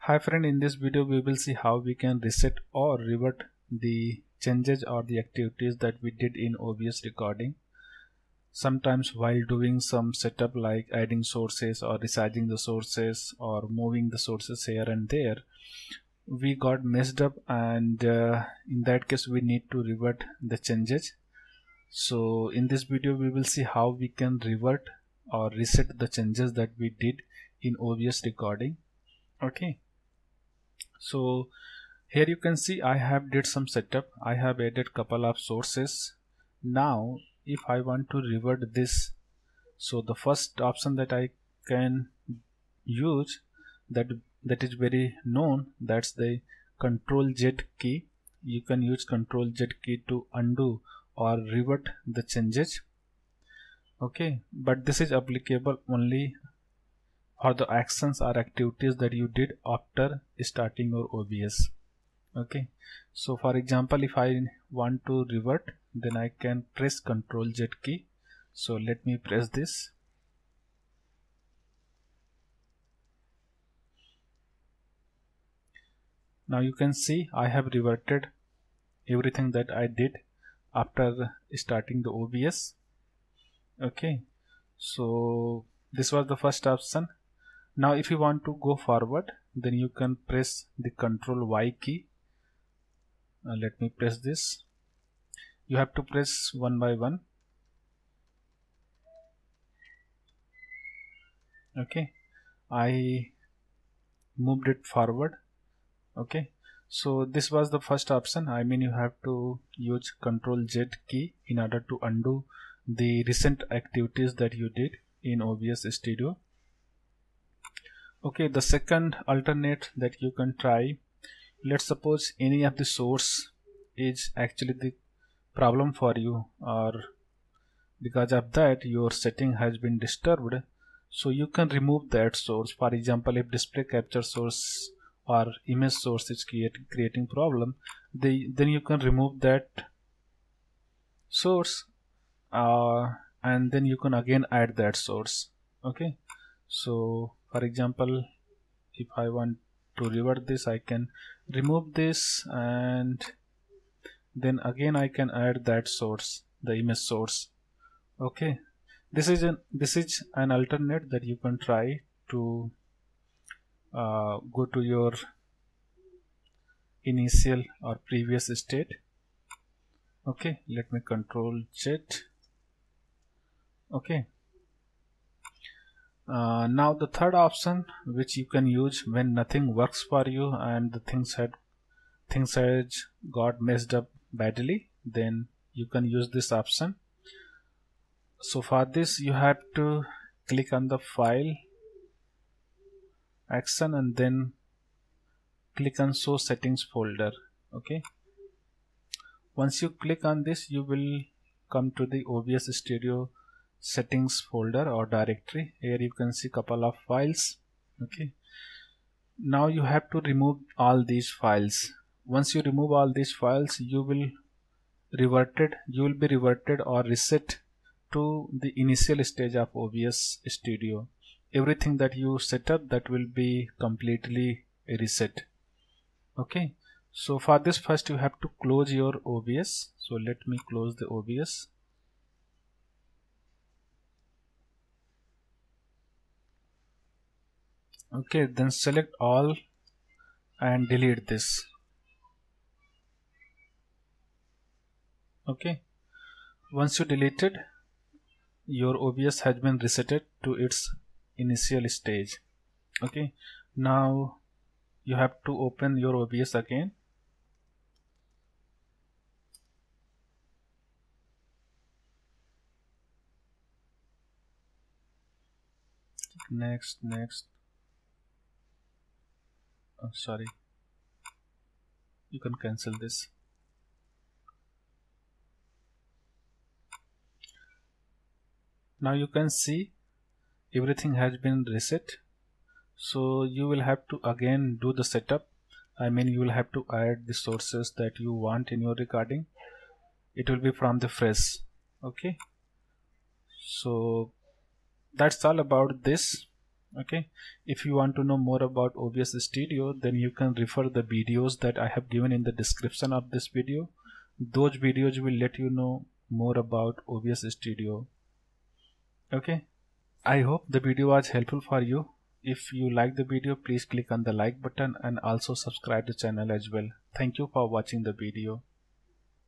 Hi friend, in this video we will see how we can reset or revert the changes or the activities that we did in OBS recording. Sometimes while doing some setup like adding sources or resizing the sources or moving the sources here and there, we got messed up, and in that case we need to revert the changes. So in this video we will see how we can revert or reset the changes that we did in OBS recording. Okay. So here you can see I have did some setup. I have added couple of sources. Now if I want to revert this, so the first option that I can use that is very known, that's the Control Z key. You can use Control Z key to undo or revert the changes. Okay, but this is applicable only for the actions or activities that you did after starting your OBS. Okay, so for example, if I want to revert, then I can press Ctrl Z key. So let me press this. Now you can see I have reverted everything that I did after starting the OBS. Okay, so this was the first option. Now if you want to go forward, then you can press the Ctrl Y key. Let me press this. You have to press one by one. Okay, I moved it forward. Okay, so this was the first option. I mean, you have to use Ctrl Z key in order to undo the recent activities that you did in OBS Studio. Okay, the second alternate that you can try, let's suppose any of the source is actually the problem for you, or because of that your setting has been disturbed, so you can remove that source. For example, if display capture source or image source is creating problem, then you can remove that source, and then you can again add that source. Okay, so for example, if I want to revert this, I can remove this, and then again I can add that source, the image source. Okay, this is an alternate that you can try to go to your initial or previous state. Okay, let me Control Z. Okay, now the third option which you can use when nothing works for you and the things had got messed up badly, then you can use this option. So for this you have to click on the file action and then click on show settings folder. Okay, once you click on this, you will come to the OBS Studio settings folder or directory. Here you can see couple of files. Okay, now you have to remove all these files. Once you remove all these files, you will be reverted or reset to the initial stage of OBS Studio. Everything that you set up, that will be completely reset. Okay, so for this, first you have to close your OBS. So let me close the OBS. Okay, then select all and delete this. Okay, once you deleted, your OBS has been resetted to its initial stage. Okay, now you have to open your OBS again. Next. Oh, sorry, you can cancel this. Now you can see everything has been reset. So you will have to again do the setup. I mean, you will have to add the sources that you want in your recording. It will be from the fresh. Okay, so that's all about this. Okay, if you want to know more about OBS Studio, then you can refer the videos that I have given in the description of this video. Those videos will let you know more about OBS Studio. Okay, I hope the video was helpful for you. If you like the video, please click on the like button and also subscribe the channel as well. Thank you for watching the video.